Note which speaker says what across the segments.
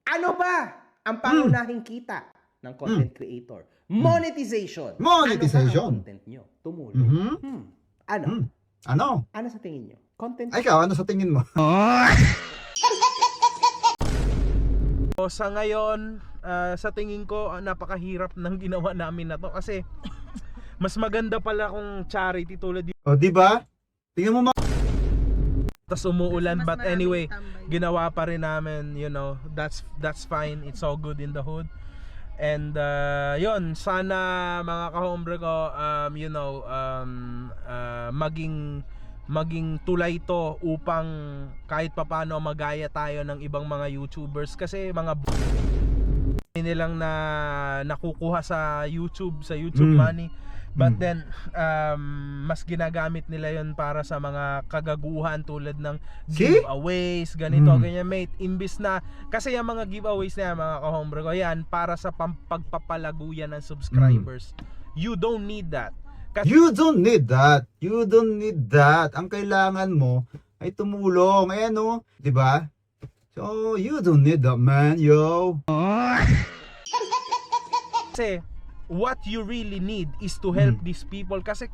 Speaker 1: Ano ba ang pangunahing kita ng content creator? Monetization.
Speaker 2: Monetization.
Speaker 1: Ano ba ang content nyo? Tumulong. Ano?
Speaker 2: Ano?
Speaker 1: Ano sa tingin nyo? Content.
Speaker 2: Ay, ikaw, ano sa tingin mo?
Speaker 3: So, sa ngayon, sa tingin ko, napakahirap ng ginawa namin na to kasi mas maganda pala kung charity tulad yung
Speaker 2: O, di ba? Tingnan mo
Speaker 3: tas umuulan, but anyway, ginawa pa rin namin, you know, that's fine, it's all good in the hood. And yun, sana mga kahombre ko, you know, maging tulay to upang kahit papano magaya tayo ng ibang mga YouTubers kasi mga nilang na nakukuha sa YouTube money, but then mas ginagamit nila yon para sa mga kagaguhan tulad ng giveaways, ganito ganyan mate, imbis na kasi yung mga giveaways na yan, mga kahombre ko, yan para sa pagpapalago yan ng subscribers. You don't need that.
Speaker 2: You don't need that. You don't need that. Ang kailangan mo ay tumulong. Ayan o. Diba? So, you don't need that, man. Yo.
Speaker 3: Kasi, what you really need is to help these people. Kasi,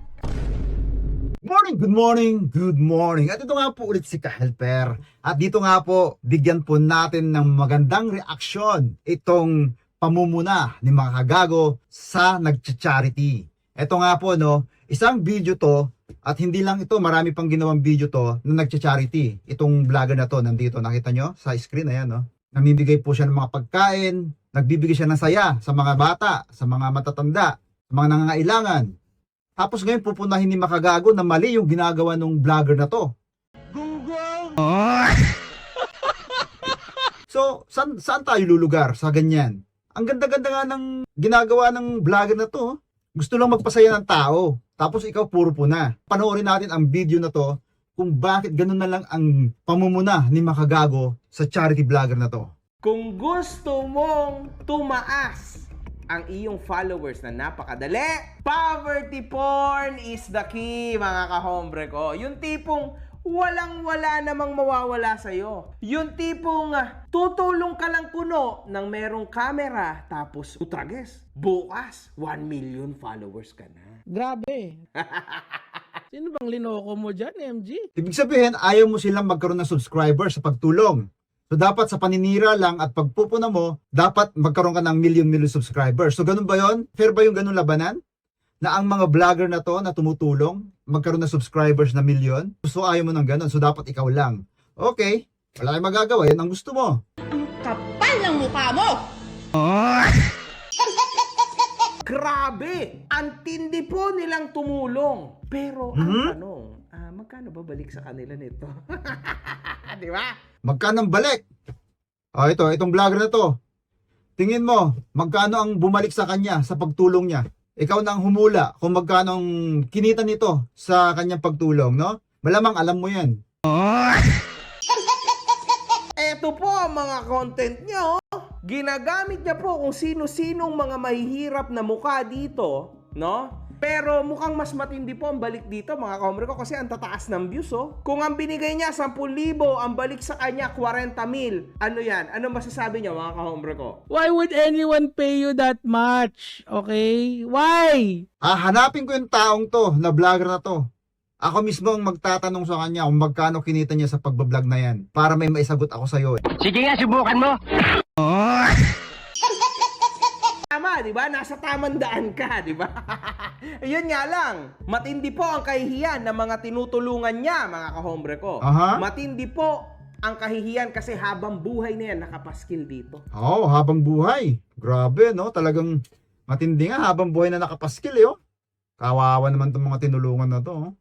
Speaker 2: Good morning. Good morning. At ito nga po ulit si Ka-Helper. At dito nga po, bigyan po natin ng magandang reaksyon itong pamumuna ni mga kagago sa nag-charity. Ito nga po, no, isang video to, at hindi lang ito, marami pang ginawang video to na nagcha-charity. Itong vlogger na to, nandito, nakita nyo sa screen, ayan, no. Namimigay po siya ng mga pagkain, nagbibigay siya ng saya sa mga bata, sa mga matatanda, sa mga nangangailangan. Tapos ngayon pupunahin ni Makagago na mali yung ginagawa ng vlogger na to. Gunggong! So, saan tayo lulugar sa ganyan? Ang ganda-ganda nga ng ginagawa ng vlogger na to. Gusto lang magpasaya ng tao. Tapos ikaw puro puna. Panoorin natin ang video na to kung bakit ganun na lang ang pamumuna ni Makagago sa charity vlogger na to.
Speaker 1: Kung gusto mong tumaas ang iyong followers na napakadali, poverty porn is the key, mga kahombre ko. Yung tipong walang-wala namang mawawala sa'yo. Yung tipong tutulong ka lang puno ng merong camera, tapos utrages, bukas 1 million followers ka na.
Speaker 4: Grabe. Sino bang linoko mo dyan, MG?
Speaker 2: Ibig sabihin, ayaw mo silang magkaroon ng subscribers sa pagtulong. So dapat sa paninira lang at pagpupuna mo, dapat magkaroon ka ng million subscribers. So ganun ba yon? Fair ba yung ganun labanan? Na ang mga vlogger na to na tumutulong, magkaroon ng subscribers na million? So ayaw mo ng ganun, so dapat ikaw lang. Okay, wala kayong magagawa, yan ang gusto mo.
Speaker 5: Ang kapal ng mukha mo!
Speaker 1: Grabe! Ang tindi po nilang tumulong. Pero ang tanong, magkano ba balik sa kanila nito? Di ba?
Speaker 2: Magkano ang balik? Itong vlogger na to. Tingin mo, magkano ang bumalik sa kanya sa pagtulong niya? Ikaw na ang humula kung magkano ang kinita nito sa kanyang pagtulong, no? Malamang alam mo yan.
Speaker 1: Eto po ang mga content nyo. Ginagamit niya po kung sino-sinong mga mahihirap na mukha dito, no? Pero mukhang mas matindi po ang balik dito, mga kahombre ko, kasi ang tataas ng views, oh. Kung ang binigay niya 10,000, ang balik sa kanya 40,000. Ano yan? Ano masasabi niyo, mga kahombre ko?
Speaker 4: Why would anyone pay you that much? Okay? Why?
Speaker 2: Hanapin ko yung taong to, na vlogger na to. Ako mismo ang magtatanong sa kanya kung magkano kinita niya sa pagbablog na yan. Para may maisagot ako sa'yo.
Speaker 6: Sige nga, subukan mo.
Speaker 1: Tama, di ba? Nasa tamang daan ka, di ba? Yun nga lang, matindi po ang kahihiyan ng mga tinutulungan niya, mga kahombre ko. Matindi po ang kahihiyan kasi habang buhay na yan, nakapaskil dito.
Speaker 2: Habang buhay. Grabe, no? Talagang matindi nga, habang buhay na nakapaskil, eh, oh. Kawawa naman itong mga tinulungan na to, oh.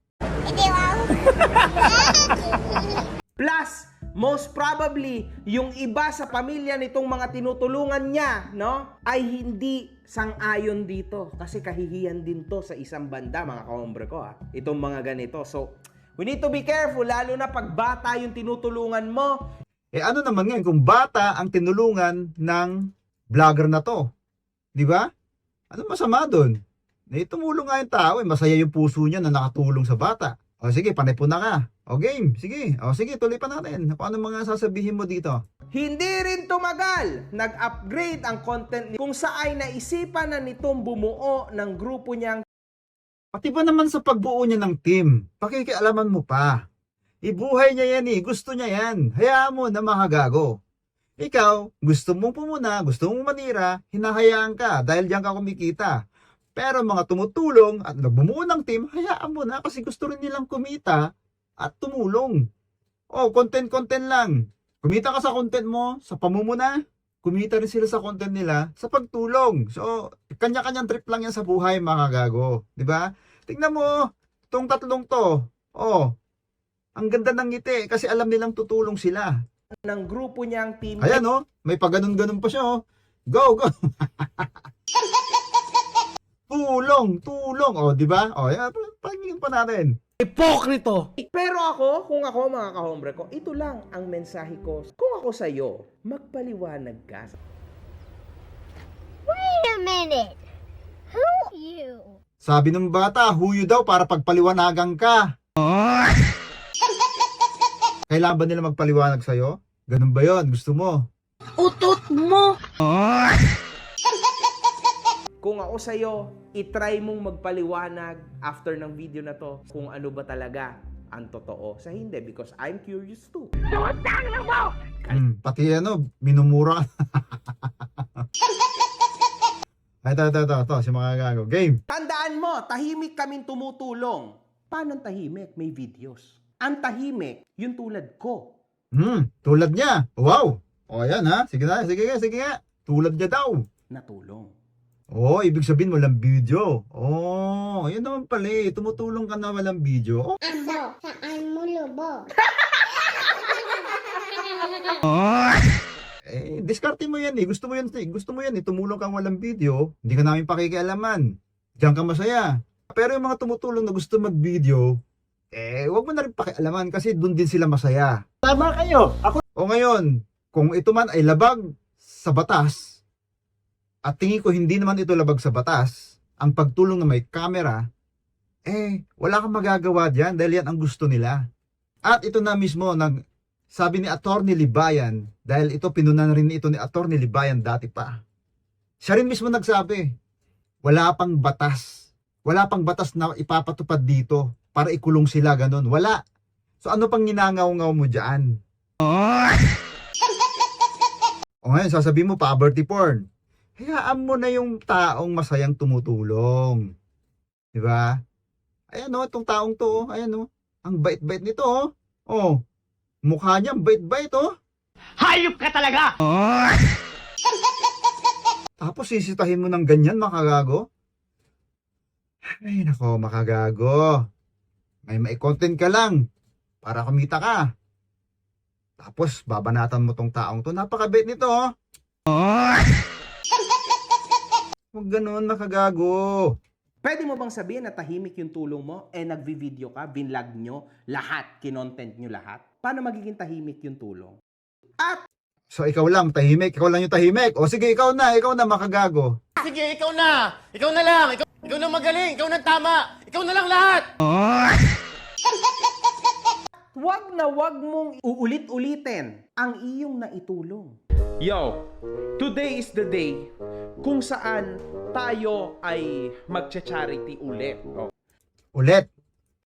Speaker 1: Plus, most probably, yung iba sa pamilya nitong mga tinutulungan niya, no, ay hindi sang-ayon dito. Kasi kahihiyan din to sa isang banda, mga kahombre ko, ha. Itong mga ganito. So, we need to be careful, lalo na pag bata yung tinutulungan mo.
Speaker 2: Ano naman yan kung bata ang tinulungan ng vlogger na to? Di ba? Ano masama doon? Tumulong nga yung tao, masaya yung puso niya na nakatulong sa bata. O sige, panay po na ka. O game, sige. O sige, tuloy pa natin. Kung ano mga sasabihin mo dito?
Speaker 1: Hindi rin tumagal, nag-upgrade ang content kung saan naisipan na nitong bumuo ng grupo niyang
Speaker 2: Pati ba naman sa pagbuo niya ng team, pakikialaman mo pa. Ibuhay niya yan eh, gusto niya yan. Hayaan mo na makagago. Ikaw, gusto mong pumuna, gusto mong manira, hinahayaan ka dahil diyan ka kumikita. Pero mga tumutulong at nagbumuo ng team, hayaan mo na kasi gusto rin nilang kumita at tumulong. O, content-content lang. Kumita ka sa content mo, sa pamumuna, kumita rin sila sa content nila sa pagtulong. So, kanya-kanyang trip lang yan sa buhay, mga gago. Di ba? Tingnan mo, itong tatlong to. Oh, ang ganda ng ngiti kasi alam nilang tutulong sila.
Speaker 1: ng grupo niyang team.
Speaker 2: Ayan oh, may paganon-ganon pa siya oh. Go, go. tulong. Oh, di ba? Oh, yan, pakinggan pa natin.
Speaker 4: Hipokrito.
Speaker 1: Pero ako, kung ako mga kahombre ko, ito lang ang mensahe ko. Kung ako sa'yo, magpaliwanag ka.
Speaker 6: Wait a minute. Who are you?
Speaker 2: Sabi ng bata, huyo daw para pagpaliwanagan ka. Kailangan ba nila magpaliwanag sa'yo? Ganun ba yon? Gusto mo?
Speaker 5: Utot mo!
Speaker 1: Kung ako sa'yo, itry mong magpaliwanag after ng video na to kung ano ba talaga ang totoo sa hindi because I'm curious too.
Speaker 2: Pati ano, minumura ka. Ito, si mga gago. Game.
Speaker 1: Tandaan mo, tahimik kaming tumutulong. Paano ang tahimik? May videos. Ang tahimik, yung tulad ko.
Speaker 2: Tulad niya. Wow. O yan ha. Sige nga. Tulad niya daw.
Speaker 1: Natulong.
Speaker 2: Oh, ibig sabihin walang video. Oh, yun naman pala eh. Tumutulong ka na walang video. Oh,
Speaker 6: Saan mo lubog?
Speaker 2: diskarte mo yan eh. Gusto mo yan eh. Tumulong kang walang video. Hindi ka namin pakikialaman. Diyan ka masaya. Pero yung mga tumutulong na gusto mag-video, wag mo na rin pakialaman kasi doon din sila masaya.
Speaker 7: Tama kayo. Ako
Speaker 2: O ngayon, kung ito man ay labag sa batas, at tingin ko hindi naman ito labag sa batas, ang pagtulong na may camera, wala kang magagawa dyan dahil yan ang gusto nila. At ito na mismo, sabi ni Attorney Libayan, dahil ito pinunan rin ito ni Attorney Libayan dati pa. Siya rin mismo nagsabi, wala pang batas. Wala pang batas na ipapatupad dito para ikulong sila ganun. Wala. So ano pang ginangaw-ngaw mo dyan? O ngayon, sasabihin mo, poverty porn. Hayaan mo na yung taong masayang tumutulong. Di ba? Ayan o, itong taong to, ayan o. Ang bait-bait nito o. Oh, mukha niya, bait-bait o.
Speaker 7: hayop ka talaga.
Speaker 2: Tapos sisitahin mo ng ganyan, makagago. Ay, nako, makagago. May content ka lang para kumita ka. Tapos, babanatan mo tong taong to. Napakabait nito o. Huwag ganun, makagago.
Speaker 1: Pwede mo bang sabihin na tahimik yung tulong mo, nagvi-video ka, binlog nyo, lahat, kinontent nyo lahat? Paano magiging tahimik yung tulong? At
Speaker 2: So, ikaw lang, tahimik. Ikaw lang yung tahimik. O sige, ikaw na, makagago.
Speaker 7: Sige, ikaw na. Ikaw na lang. Ikaw na magaling. Ikaw na tama. Ikaw na lang lahat.
Speaker 1: wag mong uulit-ulitin ang iyong naitulong. Yo, today is the day kung saan tayo ay magcha-charity ulit.
Speaker 2: Ulit.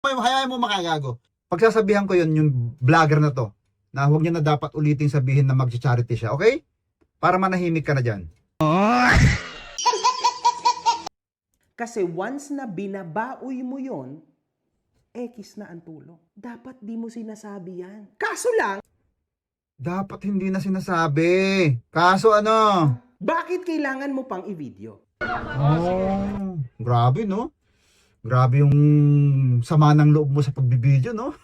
Speaker 2: Hayaan mo makagago. Pagsasabihan ko yun, yung vlogger na to, na huwag niya na dapat uliting sabihin na mag-charity siya, okay? Para manahimik ka na dyan.
Speaker 1: Kasi once na binabaoy mo yon, X na ang tulong. Dapat di mo sinasabi yan. Kaso lang,
Speaker 2: Dapat hindi na sinasabi. Kaso ano?
Speaker 1: bakit kailangan mo pang i-video?
Speaker 2: Oh, grabe no? Grabe yung sama ng loob mo sa pagbibideo, no?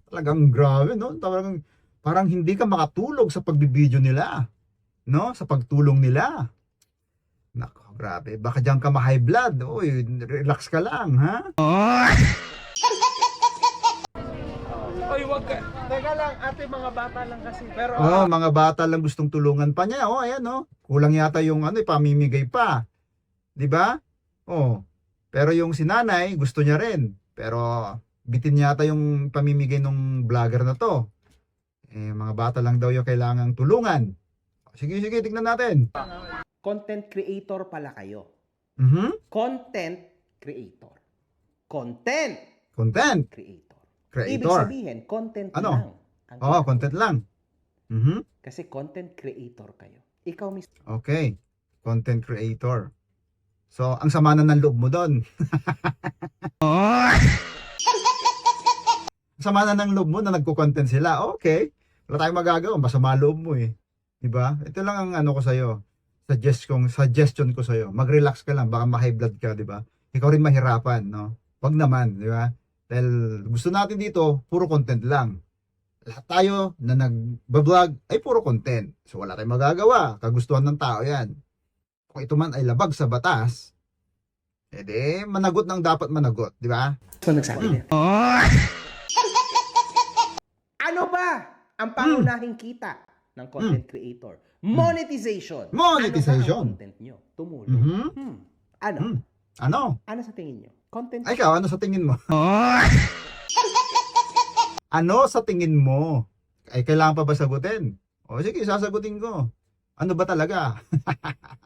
Speaker 2: Talagang grabe, no? Talagang parang hindi ka makatulog sa pagbibideo nila. No? Sa pagtulong nila. Nako, grabe. Baka diyan ka ma-high blood. Uy, relax ka lang, ha?
Speaker 3: Oy, wag ka. Teka lang, ate, mga bata lang kasi. Pero
Speaker 2: Oh, mga bata lang gustong tulungan pa niya. Oh, ayan, oh. Kulang yata yung pamimigay pa. 'Di ba? Oh. Pero yung si nanay, gusto niya rin. Pero bitin yata yung pamimigay ng vlogger na to. Mga bata lang daw yung kailangang tulungan. Sige, tignan natin.
Speaker 1: Content creator pala kayo.
Speaker 2: Mhm.
Speaker 1: Content creator. Content
Speaker 2: Content
Speaker 1: creator. Ibig
Speaker 2: creator.
Speaker 1: sabihin, content
Speaker 2: Ano?
Speaker 1: lang. ang
Speaker 2: Oo, content lang. Mhm.
Speaker 1: Kasi content creator kayo. Ikaw mismo.
Speaker 2: Okay. Content creator. So, ang sama na ng loob mo doon. Sama na ng loob mo na nagko-content sila. Okay. Wala tayong magagawa. Masama loob mo eh. Diba? Ito lang ang ano ko sa'yo. Suggestion ko sa'yo. Mag-relax ka lang. Baka ma-high blood ka, diba? Ikaw rin mahirapan, no? Wag naman, diba? Dahil gusto natin dito, puro content lang. Lahat tayo na nag-vlog ay puro content. So wala tayong magagawa. Kagustuhan ng tao yan. Kung ito man ay labag sa batas, edi managot ng dapat managot, di ba?
Speaker 1: So, nagsabi niya. Ano ba ang pangunahing kita ng content creator? Monetization.
Speaker 2: Monetization.
Speaker 1: Ano ba ang content nyo? Tumulong.
Speaker 2: Mhm.
Speaker 1: Ano?
Speaker 2: Ano?
Speaker 1: Ano sa tingin nyo? Content.
Speaker 2: Ay, ikaw, ano sa tingin mo? Ano sa tingin mo? Ay, kailangan pa ba sagutin? O sige, sasagutin ko. Ano ba talaga?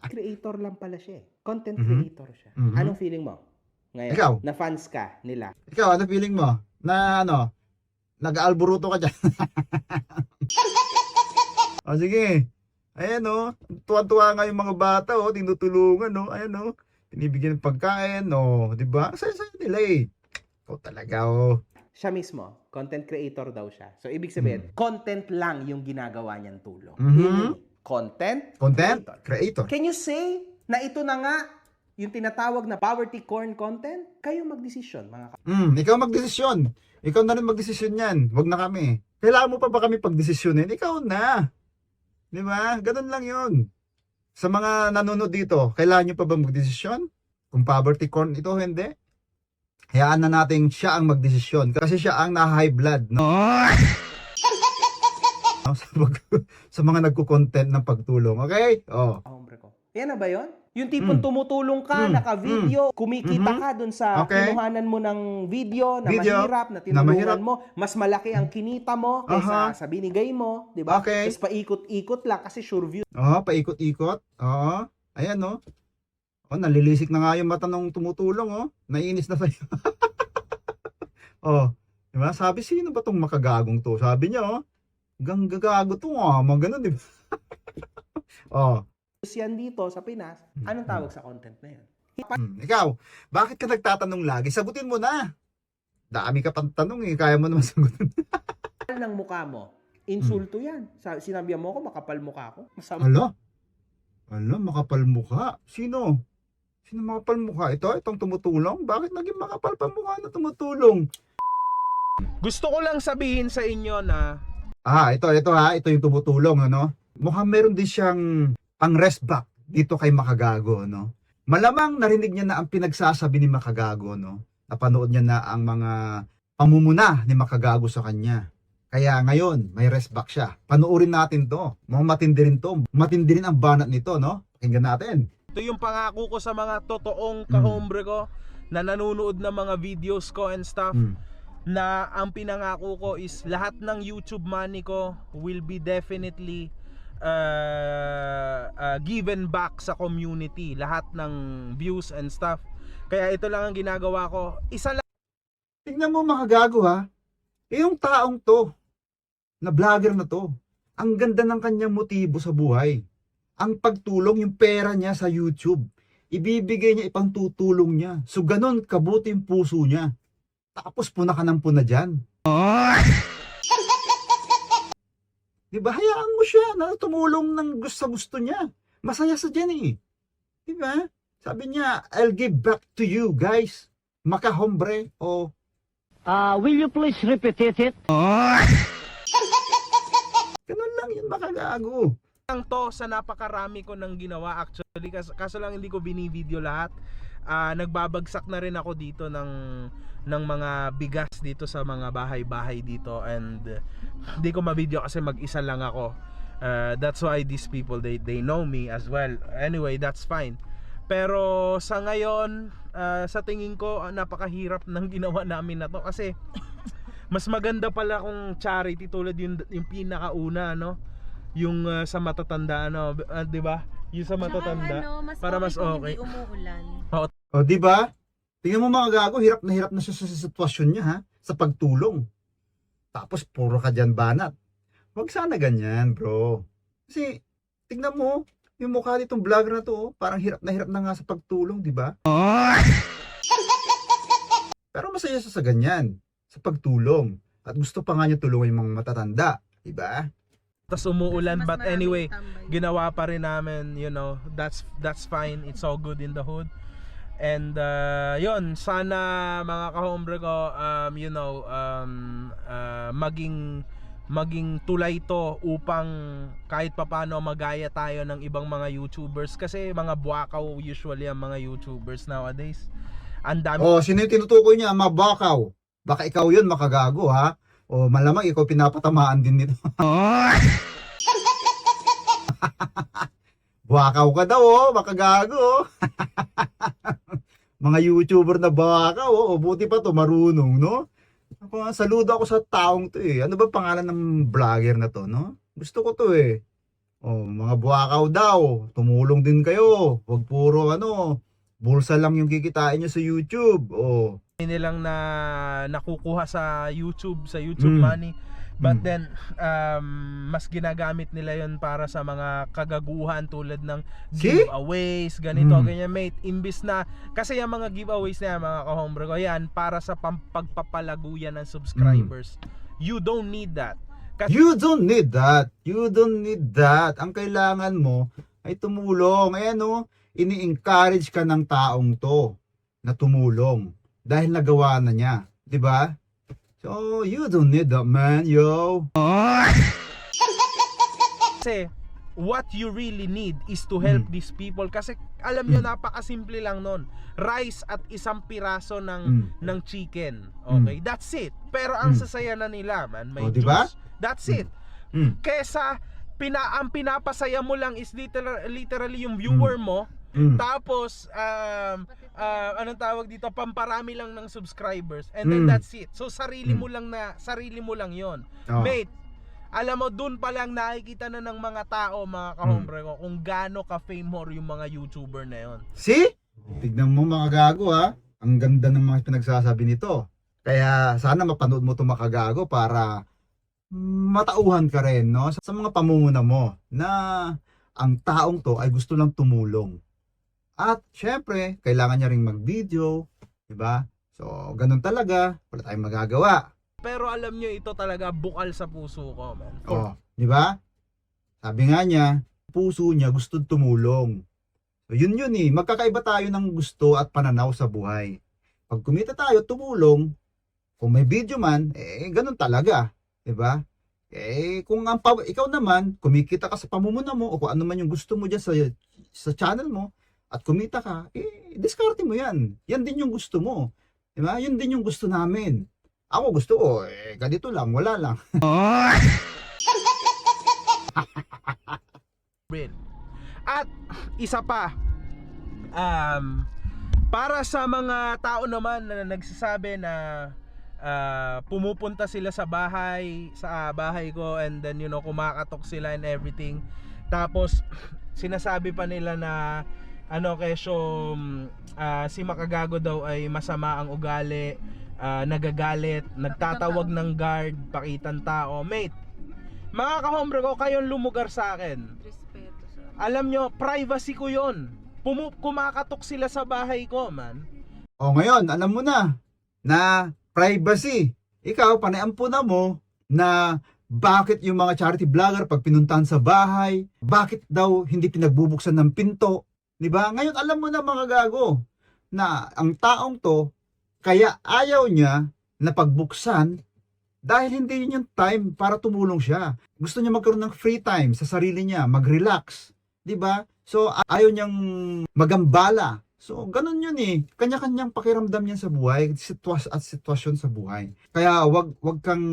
Speaker 1: Creator lang pala siya eh. Content
Speaker 2: Mhm.
Speaker 1: creator siya.
Speaker 2: Mhm.
Speaker 1: Anong feeling mo? Ngayon,
Speaker 2: Ikaw?
Speaker 1: na fans ka nila.
Speaker 2: Ikaw, ano feeling mo? Na ano? Nag-alburuto ka dyan? O sige. Ayan o. Tuwa-tuwa nga yung mga bata o. Tinutulungan o. Ayan o. Pinibigyan ng pagkain o. Diba? Saya-saya nila eh. Ikaw talaga o.
Speaker 1: Siya mismo, content creator daw siya. So, ibig sabihin, content lang yung ginagawa niyang tulong.
Speaker 2: Mhm.
Speaker 1: Yun yun. Content
Speaker 2: Creator.
Speaker 1: Can you say na ito na nga yung tinatawag na poverty corn content? Kayo magdesisyon, mga
Speaker 2: Ikaw magdesisyon. Ikaw na rin magdesisyon yan. Wag na kami. Kailangan mo pa ba kami pagdesisyonin? Ikaw na. Di ba? Ganun lang yun. Sa mga nanonood dito, kailangan nyo pa ba magdesisyon? Kung poverty corn ito, hindi. Hayaan na natin siya ang magdesisyon. Kasi siya ang na-high blood. No? Sa mga nagko-content ng pagtulong. Okay? Oh.
Speaker 1: hombre ko. Yan na ba yun? Yung tipong tumutulong ka, naka-video, kumikita ka dun sa
Speaker 2: Okay.
Speaker 1: kinuhanan mo ng video na
Speaker 2: Video
Speaker 1: mahirap, na
Speaker 2: na
Speaker 1: tinulungan
Speaker 2: mahirap.
Speaker 1: mo, mas malaki ang kinita mo kaysa sa binigay mo, di ba?
Speaker 2: Okay.
Speaker 1: Tapos paikot-ikot lang kasi sure view.
Speaker 2: Oh, paikot-ikot. Oo. Ayan, oh. Oh, nalilisik na nga yung mata ng tumutulong, oh. Naiinis na sa'yo. Oh. Diba? Sabi, sino ba tong makagagong to? Sabi niya, oh. Gagago to, mga ganun, di ba? Oh.
Speaker 1: Yan dito sa Pinas, anong tawag sa content na yun?
Speaker 2: Ikaw, bakit ka nagtatanong lagi? Sagutin mo na. Dami ka pang tanong, eh. Kaya mo naman sagutin.
Speaker 1: Kapal ng mukha mo, insulto yan. Sinabihan mo ako, makapal mukha ako. Masama.
Speaker 2: Ala, makapal mukha. Sino? Sino makapal mukha? Itong tumutulong? Bakit naging makapal pa mukha na tumutulong?
Speaker 3: Gusto ko lang sabihin sa inyo na
Speaker 2: Ito ha. Ito yung tumutulong, ano? Mukhang meron din siyang pang-rest back dito kay Makagago, no? Malamang narinig niya na ang pinagsasabi ni Makagago, no? Napanood niya na ang mga pamumuna ni Makagago sa kanya. Kaya ngayon, may rest back siya. Panoorin natin to. Mukhang matindi rin to. Matindi rin ang banat nito, no? Pakinggan natin.
Speaker 3: ito yung pangako ko sa mga totoong kahombre ko na nanonood ng mga videos ko and stuff. Na ang pinangako ko is lahat ng YouTube money ko will be definitely given back sa community, lahat ng views and stuff. Kaya ito lang ang ginagawa ko. Isa lang
Speaker 2: Tingnan mo Makagago, ha? Yung taong to, na vlogger na to, ang ganda ng kanyang motibo sa buhay. Ang pagtulong, yung pera niya sa YouTube, ibibigay niya, ipantutulong niya. So ganun, kabuti yung puso niya. Tapos puna ka ng puna dyan. Diba? Hayaan mo siya na tumulong ng gusto niya. Masaya sa dyan eh. Diba? Sabi niya, I'll give back to you guys. Makahombre o...
Speaker 5: Will you please repeat it?
Speaker 2: Ganun lang yun, Makagago.
Speaker 3: lang to sa napakarami ko nang ginawa actually. Kaso lang hindi ko binivideo lahat. Nagbabagsak na rin ako dito ng mga bigas dito sa mga bahay-bahay dito, and hindi ko ma-video kasi mag-isa lang ako. That's why these people they know me as well. Anyway, that's fine. Pero sa ngayon, sa tingin ko, napakahirap ng ginawa namin na to kasi mas maganda pala kung charity tulad yung pinakauna, no? Yung sa matatanda, no? 'Di ba? Yung sa matatanda
Speaker 8: Mas
Speaker 3: para
Speaker 8: okay
Speaker 3: mas
Speaker 8: kung
Speaker 3: okay.
Speaker 8: hindi umuulan.
Speaker 2: O, di ba? Tingnan mo mga gago, hirap na siya sa sitwasyon niya, ha? Sa pagtulong. Tapos puro ka dyan banat. Huwag sana ganyan, bro. Kasi, tingnan mo, yung mukha nitong vlogger na to, oh, parang hirap na nga sa pagtulong, di ba? Pero masaya siya sa ganyan, sa pagtulong. At gusto pa nga niya tulungan yung mga matatanda, di ba?
Speaker 3: Tas umuulan,
Speaker 8: Mas
Speaker 3: but
Speaker 8: maraming
Speaker 3: anyway,
Speaker 8: tambay.
Speaker 3: ginawa pa rin namin, you know, that's fine. It's all good in the hood. And yun, sana mga kahombre ko, you know, maging tulay to upang kahit papano magaya tayo ng ibang mga YouTubers kasi mga buwakaw usually ang mga YouTubers nowadays. Ang dami.
Speaker 2: O, sino yung tinutukoy niya? Mabakaw. Baka ikaw yun, makagago, ha? O, malamang ikaw pinapatamaan din nito. Bakaw ka daw, oh. Makagago. Mga YouTuber na bakaw, oh. O, buti pa to, marunong, no? Ako, saludo ako sa taong to, eh. Ano ba pangalan ng vlogger na to, no? Gusto ko to, eh. O, mga bakaw daw. Tumulong din kayo. Huwag puro, bulsa lang yung kikitain nyo sa YouTube. O,
Speaker 3: nilang nakukuha sa YouTube money, but then mas ginagamit nila yon para sa mga kagaguhan tulad ng
Speaker 2: See?
Speaker 3: giveaways, ganito ganyan, mate. Imbis na kasi yung mga giveaways na yan, mga kahombre ko, yan para sa pagpapalago yan ng subscribers. You don't need that.
Speaker 2: you don't need that. You don't need that. Ang kailangan mo ay tumulong. Ayan, ini-encourage ka ng taong to na tumulong dahil nagawa na niya, 'di ba? So, you don't need that, man, yo.
Speaker 3: Kasi what you really need is to help these people kasi alam nyo, napakasimple lang nun. Rice at isang piraso ng chicken. Okay, that's it. Pero ang sasaya na nila, man, may
Speaker 2: diba?
Speaker 3: juice. That's it. Kesa ang pinapasaya mo lang is literally yung viewer mo. Tapos anong tawag dito, pamparami lang ng subscribers, and then that's it. So sarili mo lang 'yon. Mate, alam mo, dun pa lang nakikita na ng mga tao, mga kahombre ko, kung gaano ka-famous yung mga YouTuber na 'yon.
Speaker 2: See? Tignan mo mga gago, ha. Ang ganda ng mga pinagsasabi nito. Kaya sana mapanood mo 'to, mga gago, para matauhan ka rin, no, sa mga pamumuna mo na ang taong to ay gusto lang tumulong. At syempre, kailangan niya ring mag-video, 'di ba? So, ganun talaga, wala tayong magagawa.
Speaker 3: Pero alam nyo, ito talaga bukal sa puso ko, man.
Speaker 2: Oh, 'di ba? Sabi nga niya, puso niya gusto tumulong. So, yun eh, magkakaiba tayo ng gusto at pananaw sa buhay. Pag kumita tayo, tumulong. Kung may video man, ganun talaga, 'di ba? Kung ikaw naman, kumikita ka sa pamumuna mo o kung ano man yung gusto mo diyan sa channel mo, at kumita ka, diskarte mo yan. Yan din yung gusto mo. Diba? Yun din yung gusto namin. Ako gusto ko, ganito lang, wala lang.
Speaker 3: At isa pa, para sa mga tao naman na nagsasabi na pumupunta sila sa bahay ko, and then kumakatok sila and everything, tapos sinasabi pa nila na kesyo si Makagago daw ay masama ang ugali, nagagalit, nagtatawag ng guard, pakitang tao. Mate, mga kahombre ko, kayong lumugar sa akin.
Speaker 8: Respeto sa
Speaker 3: Alam nyo, privacy ko yon. Kumakatok sila sa bahay ko, man.
Speaker 2: O ngayon, alam mo na privacy. Ikaw, panayampuna mo na bakit yung mga charity vlogger pag pinuntahan sa bahay, bakit daw hindi pinagbubuksan ng pinto, 'di ba? Ngayon alam mo na, mga gago, na ang taong to kaya ayaw niya na pagbuksan dahil hindi yun yung time para tumulong siya. Gusto niya magkaroon ng free time sa sarili niya, mag-relax, 'di ba? So ayaw niyang magambala. So ganun yun eh. Kanya-kanyang pakiramdam yan sa buhay, sitwasyon sa buhay. Kaya wag kang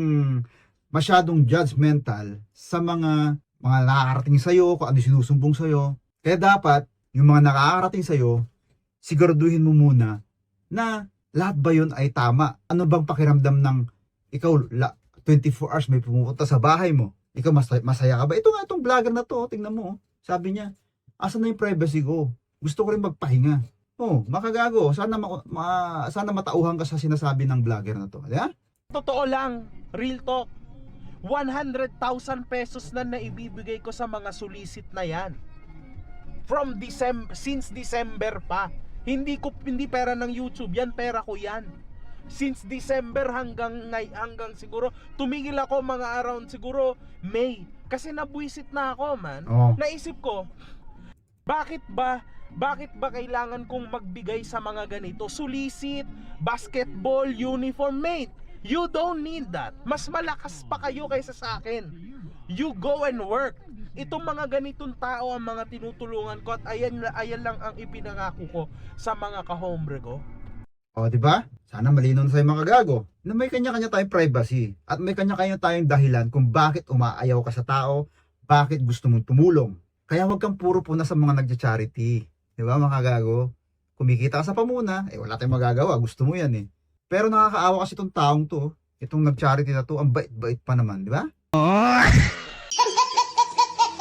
Speaker 2: masyadong judgmental sa mga nakakarating sa'yo, kung ano sinusumbong sa'yo. Kaya dapat, yung mga nakakarating sa'yo, siguraduhin mo muna na lahat ba yun ay tama. Ano bang pakiramdam ng ikaw 24 hours may pumupunta sa bahay mo? Ikaw masaya ka ba? Ito nga itong vlogger na to, tingnan mo. Sabi niya, asan na yung privacy ko? Gusto ko rin magpahinga. Oh, makagago. Sana sana matauhan ka sa sinasabi ng vlogger na to. Di ba?
Speaker 3: Totoo lang, real talk. 100,000 pesos na naibibigay ko sa mga solicit na yan. From since December pa. Hindi pera ng YouTube yan, pera ko yan. Since December hanggang siguro tumigil ako mga around siguro May kasi nabwisit na ako, man.
Speaker 2: Oh.
Speaker 3: Naisip ko, bakit ba kailangan kong magbigay sa mga ganito? Solicit, basketball, uniform, mate. You don't need that. Mas malakas pa kayo kaysa sa akin. You go and work. Itong mga ganitong tao ang mga tinutulungan ko at ayan lang ang ipinangako ko sa mga kahombre ko.
Speaker 2: O, di ba? Sana malinaw na sa'yo mga gago na may kanya-kanya tayong privacy at may kanya-kanya tayong dahilan kung bakit umaayaw ka sa tao, bakit gusto mong tumulong. Kaya huwag kang puro puna sa mga nagja-charity. Di ba mga gago? Kumikita ka sa pamuna, wala tayong magagawa, gusto mo yan eh. Pero nakakaawa kasi itong taong to, itong nag-charity na to, ang bait-bait pa naman, di ba?